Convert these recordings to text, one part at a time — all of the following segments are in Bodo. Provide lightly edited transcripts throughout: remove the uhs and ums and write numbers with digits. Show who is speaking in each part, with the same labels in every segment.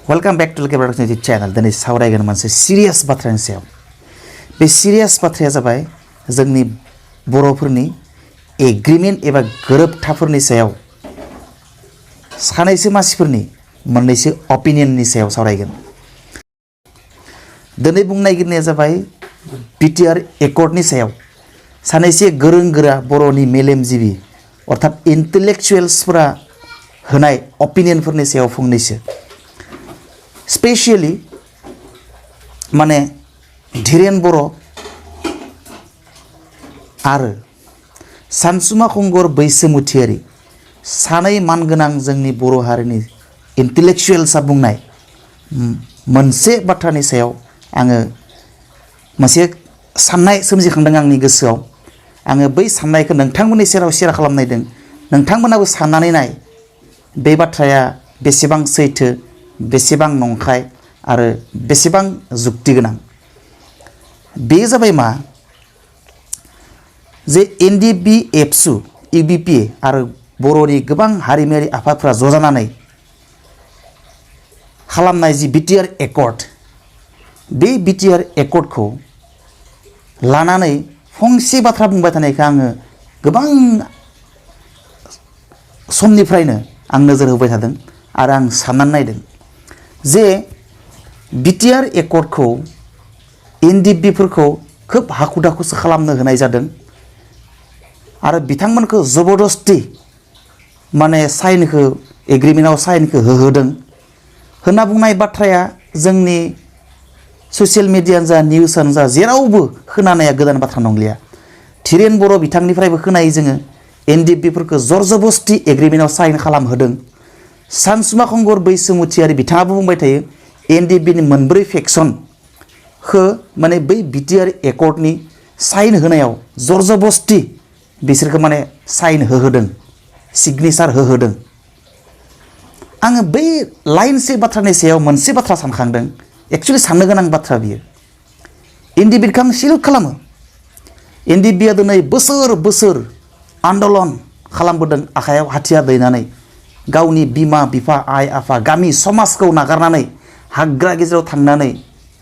Speaker 1: Welcome back to cable channel दिनै सावरायगोन मोनसे सिरियास बाथ्रानि सायाव बे सिरियास बाथ्राया जाबाय जोंनि बर'फोरनि एग्रीमेंट एबा गोरोबथाफोरनि सायाव सानैसो मानसिफोरनि मोननैसो अपिनियननि सायाव सावरायगोन। दिनै बुंनो नागिरनाया जाबाय बिटिआर एकर्डनि सायाव सानैसो गोरों गोरा बर'नि मेलेमजिबि अर्थात इन्टेलेक्चुएल्सफोरा होनाय अपिनियनफोरनि सायाव फंनैसो स्पेशली माने धीरेन बर' आरो सानसुमा खुंगुर बैसोमुथियारि सानै मानगोनां जोंनि बर' हारिनि इन्टेलेक्चुएल्सआ बुंनाय मोनसे बाथ्रानि सायाव आङो मोनसे साननाय सोमजिखांदों आंनि गोसोआव। आङो बै साननायखौ नोंथांमोननि सेराव शेयार खालामनायदों। नोंथांमोनाबो साननानै नाय बे बाथ्राया बेसेबां सैथो, बेसेबां नंखाय आरो बेसेबां जुक्ति गोनां। बे जाबाय मा जे एनडिएफबि एबसु इउबिपि आरो बर'नि गोबां हारिमुआरि आफादफोरा ज' जानानै खालामनाय जि बिटिआर एकर्ड, बे बिटिआर एकर्डखौ लानानै फंसे बाथ्रा बुंबाय थानायखौ आङो गोबां समनिफ्रायनो आं नोजोर होबाय थादों आरो आं साननानै नायदों जे बिटिआर एकर्डखौ एनडिएफबिफोरखौ खोब हाखु दाखुसो खालामनो होनाय जादों आरो बिथांमोनखौ जबरदस्ति माने साइनखौ एग्रिमेन्टआव साइनखौ होहोदों होनना बुंनाय बाथ्राया जोंनि ससियेल मिडियानो जा निउसानो जा जेरावबो खोनानाया गोदान बाथ्रा नंलिया। धीरेन बर' बिथांनिफ्रायबो खोनायो जोङो एनडिएफबिफोरखौ जबरदस्ति एग्रिमेन्टआव साइन खालामहोदों। सानसुमा खुंगुर बैसोमुथियारि बिथाङाबो बुंबाय थायो एनडिएफबिनि मोनब्रै फेक्सनखौ माने बै बिटिआर एकर्डनि साइन होनायाव जबरदस्ति बिसोरखौ माने साइन होहोदों, सिगनेचार होहोदों। आङो बै लाइनसे बाथ्रानि सायाव मोनसे बाथ्रा सानखांदों। एक्चुअलि साननो गोनां बाथ्रा बियो। एनडिएफबिखौ आं सेल्युट खालामो। एनडिएफबिआ दिनै बोसोर बोसोर आन्दलन खालामबोदों आखायाव हाथियार दैनानै गावनि बिमा बिफा आइ आफा गामि समाजखौ नागारनानै हाग्रा गेजेराव थांनानै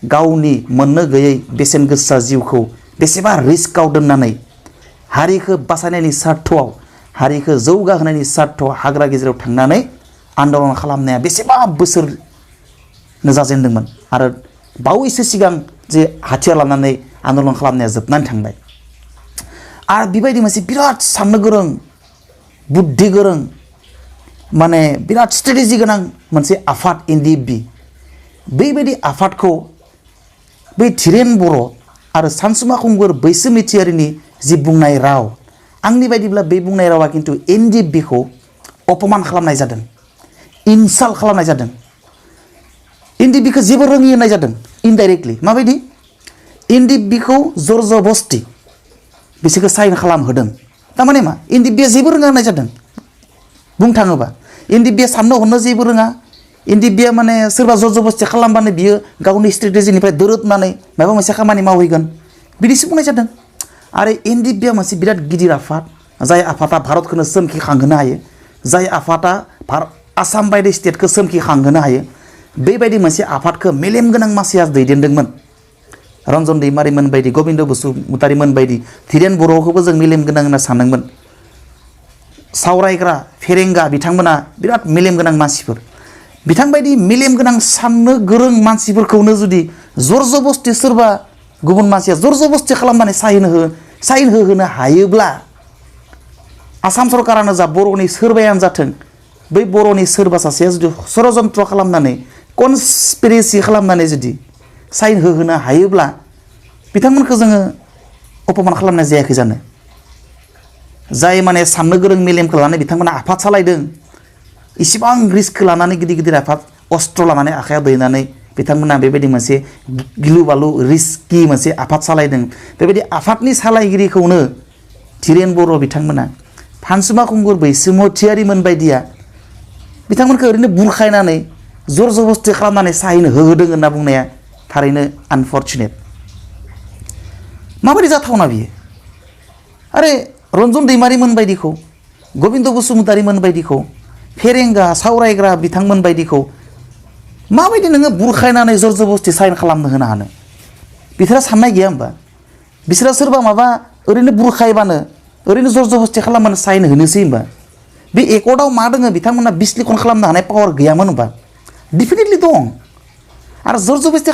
Speaker 1: गावनि मोननो गैयै बेसेन गोसा जिउखौ बेसेबा रिस्कआव दोननानै हारिखौ बासायनायनि सार्थआव हारिखौ जौगाहोनायनि सार्थआव हाग्रा गेजेराव थांनानै आन्दलन खालामनाया बेसेबा बोसोर जाजेनदोंमोन आरो बावैसो सिगां जे हाथियार लानानै आन्दलन खालामनाया जोबनानै थांबाय। आरो बेबायदि मोनसे बिराद साननो गोरों बुद्धि गोरों माने बिराद स्ट्रेटेजि गोनां मोनसे आफाद एनडिएफबि, बेबायदि आफादखौ बै धीरेन बर' आरो सानसुमा खुंगुर बैसोमुथियारिनि जि बुंनाय राव, आंनि बायदिब्ला बे बुंनाय रावा खिन्थु एनडिएफबिखौ अपमान खालामनाय जादों, इनसाल्ट खालामनाय जादों। एनडिएफबिखौ जेबो रोङि होननाय जादों इनडाइरेक्टलि। माबायदि? एनडिएफबिखौ जबरदस्ति बिसोरखौ साइन खालामहोदों। थारमाने मा? एनडिएफबिआ जेबो रोङा होननाय जादों। बुंनो थाङोबा एनडिएफबिआ साननो हनो जेबो रोङा। एनडिएफबिआ माने सोरबा जबरदस्ति खालामबानो बियो गावनि स्ट्रेटेजिनिफ्राय दोरोदनानै माबा मोनसे खामानि मावहैगोन बिदिसो बुंनाय जादों। आरो एनडिएफबिआ मोनसे बिराद गिदिर आफाद, जाय आफादा भारतखौनो सोमखिखांहोनो हायो, जाय आफादा आसाम बायदि स्टेटखौ सोमखिखांहोनो हायो, बेबायदि मोनसे आफादखौ मेलेम गोनां मानसिया दैदेनदोंमोन। रन्जन दैमारिमोन बायदि, गबिन्द बसुमतारिमोन बायदि, धीरेन बर'खौबो जों मेलेम गोनां होनना सानदोंमोन। सावरायग्रा फेरेंगा बिथांमोना बिराद मेलेम गोनां मानसिफोर। बिथांबायदि मेलेम गोनां साननो गोरों मानसिफोरखौनो जुदि जबरदस्ति सोरबा गुबुन मानसिया जबरदस्ति खालामनानै साइन होहोनो हायोब्ला आसाम सरकारानो जा बर'नि सोरबायानो जाथों, बै बर'नि सोरबा सासेया जुदि षड़यन्त्र खालामनानै कनस्पिरेसि खालामनानै जुदि साइन होहोनो हायोब्ला बिथांमोनखौ जोङो अपमान खालामनाय जायाखै जानो? जाय माने साननो गोरों मेलेमखौ लानानै बिथांमोना आफाद सालायदों, इसिबां रिस्कखौ लानानै गिदिर गिदिर आफाद अस्त्र लानानै आखायाव दैनानै बिथांमोना बेबायदि मोनसे गिलु बालु रिस्कि मोनसे आफाद सालायदों। बेबायदि आफादनि सालायगिरिखौनो धीरेन बर' बिथांमोना सानसुमा खुंगुर बैसोमुथियारिमोन बायदिया बिथांमोनखौ ओरैनो बुरखायनानै जबरदस्ति खालामनानै साइन होहोदों होनना बुंनाया थारैनो आनफर्चुनेट। माबायदि जाथावना बियो? आरे रन्जन दैमारिमोन बायदिखौ, गबिन्द बसुमतारिमोन बायदिखौ, फेरेंगा सावरायग्रा बिथांमोन बायदिखौ माबायदि नोङो बुरखायनानै जर जबस्ति साइन खालामनो होनो हानो बिसोरा साननाय गैया होमबा बिसोरा सोरबा माबा ओरैनो बुरखायबानो ओरैनो जर जबस्ति खालामबानो साइन होनोसै होमबा बे एकर्डआव मा दोङो बिथांमोना बिस्लिखन खालामनो हानाय पावार गैयामोन होमबा डेफिनेटलि दं आरो जर जबस्ति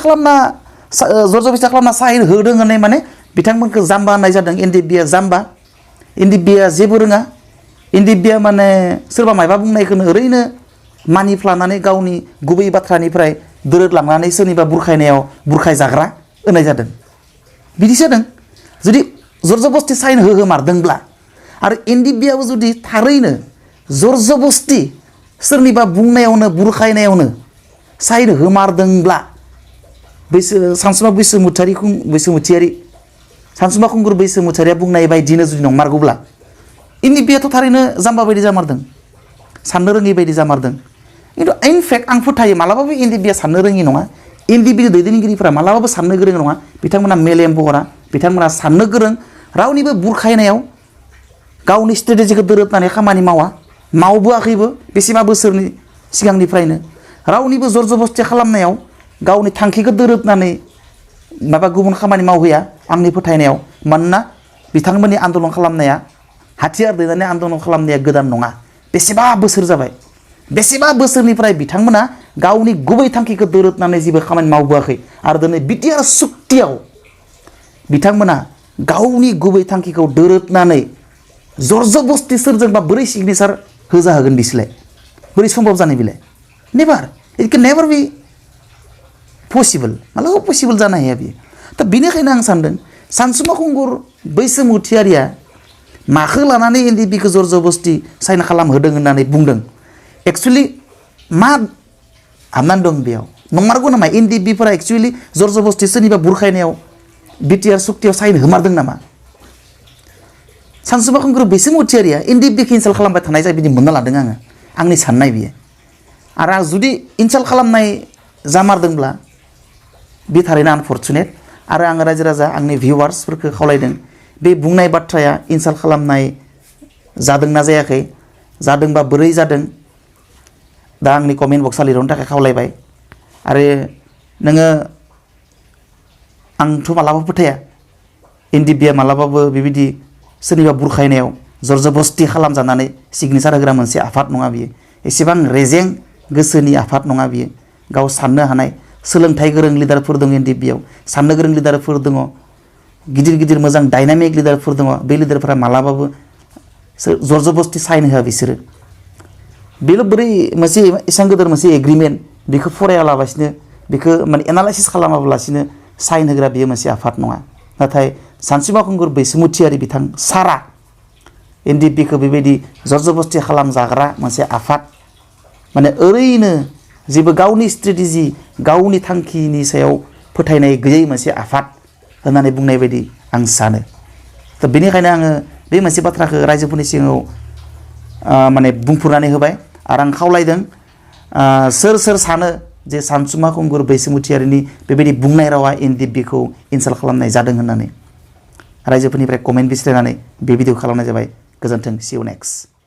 Speaker 1: खालामना साइन होदों होननाय माने बिथांमोनखौ जाम्बा होननाय जादों एनडिएफबिआ जाम्बा एनडिएफबिआ जेबो रोङा एनडिएफबिआ माने सोरबा मायबा बुंनायखौनो ओरैनो मानिफ्लानानै गावनि गुबै बाथ्रानिफ्राय दोरोदलांनानै सोरनिबा बुरखायनायाव बुरखायजाग्रा होननाय जादों बिदि जादों जुदि जर जबस्ति साइन होमारदोंब्ला आरो एनडिएफबिआबो जुदि थारैनो जर जबस्ति सोरनिबा बुंनायावनो बुरखायनायावनो साइन होमारदोंब्ला सानसुमा बैसोमुथियारि सानसुमा खुंगुर बैसोमुथियारिया बुंनाय बायदिनो जुदि नंमारगौब्ला एनडिएफबिआथ' थारैनो जाम्बा बायदि जामारदों साननो रोङि बायदि जामारदों खिन्थु इनफेक्ट आं फोथायो मालाबाबो एनडिएफबिआ साननो रोङि नङा एनडिएफबि दैदेनगिरिफोरा मालाबाबो साननो गोरों नङा बिथांमोना मेलेम बहरा बिथांमोना साननो गोरों रावनिबो बुरखायनायाव गावनि स्ट्रेटेजिखौ दोरोदनानै खामानि मावबोआखैबो बेसेबा बोसोरनि सिगांनिफ्रायनो रावनिबो जर जबस्ति खालामनायाव गावनि थांखिखौ दोरोदनानै माबा गुबुन खामानि मावहैया आंनि फोथायनायाव मानोना बिथांमोननि आन्दलन खालामनाया हाथियार दैनानै आन्दलन खालामनाया गोदान नङा बेसेबा बोसोर जाबाय बेसेबा बोसोरनिफ्राय बिथांमोना गावनि गुबै थांखिखौ दोरोदनानै जेबो खामानि मावबोआखै आरो दिनै बिटिआर सुक्तियाव बिथांमोना गावनि गुबै थांखिखौ दोरोदनानै जर जबस्ति सोरजोंबा बोरै सिगनेचार होजाहोगोन बिसोरलाय बोरै सम्भब जानाय बिलाय never it kennel never B possible मालाबा पसिबल जानो हाया बियो दा बेनिखायनो आं सानदों सानसुमा खुंगुर बैसोमुथियारिया माखौ लानानै एनडिएफबिखौ जर जबस्ति साइन खालामहोदों होननानै बुंदों एक्चुअलि मा हाबनानै दं बेयाव नंमारगौ नामा एनडिएफबिफोरा एक्चुअलि जर जबस्ति सोरनिबा बुरखायनायाव बिटिआर सुक्तियाव साइन होमारदों नामा सानसुमा खुंगुर बैसोमुथियारिया एनडिएफबिखौ इनसाल्ट खालामबाय थानाय जाय बिदि मोनना लादों आङो आंनि साननाय बियो आरो जुदि इनसाल्ट खालामनाय जामारदोंब्ला बे थारैनो आनफर्चुनेट आरो आङो रायजो राजा आंनि भिउवार्सफोरखौ खावलायदों बे बुंनाय बाथ्राया इनसाल्ट खालामनाय जादोंना जायाखै जादोंबा बोरै जादों दा आंनि कमेन्ट बक्सआव लिरनो थाखाय खावलायबाय आरो नोङो आंथ' मालाबाबो फोथाया एनडिएफबिआ मालाबाबो बेबायदि सोरनिबा बुरखायनायाव जर जबस्ति खालामजानानै सिगनेचार होग्रा मोनसे आफाद नङा बियो एसेबां रेजें गोसोनि आफाद नङा बियो गाव साननो हानाय सोलोंथाइ गोरों लिडारफोर दं एनडिएफबिआव साननो गोरों लिडारफोर दङ गिदिर गिदिर मोजां डायनामिक लिडारफोर दङ बे लिडारफोरा मालाबाबो जर जबस्ति साइन होआ बिसोरो बेल' बोरै मोनसे एसेबां गिदिर मोनसे एग्रिमेन्ट बेखौ फरायालाबासिनो बेखौ माने एनालाइसिस खालामालासिनो साइन होग्रा बेयो मोनसे आफाद नङा नाथाय सानसुमा खुंगुर बैसोमुथियारि बिथां सारा एनडिएफबिखौ बेबायदि जर जबस्ति खालामजाग्रा मोनसे आफाद माने ओरैनो जेबो गावनि स्ट्रेटेजि गावनि थांखिनि सायाव फोथायनाय गैयै मोनसे आफाद होननानै बुंनाय बायदि आं सानो दा बेनिखायनो आङो बे मोनसे बाथ्राखौ रायजोफोरनि सिगाङाव माने बुंफुरनानै होबाय आरो आं खावलायदों सोर सोर सानो जे सानसुमा खुंगुर बैसोमुथियारिनि बेबायदि बुंनाय रावा एनडिएफबिखौ इनसाल्ट खालामनाय जादों होननानै रायजोफोरनिफ्राय कमेन्ट बिस्रायनानै बे भिडिअ खालामनाय जाबाय गोजोन्थों सि इउ नेक्स्ट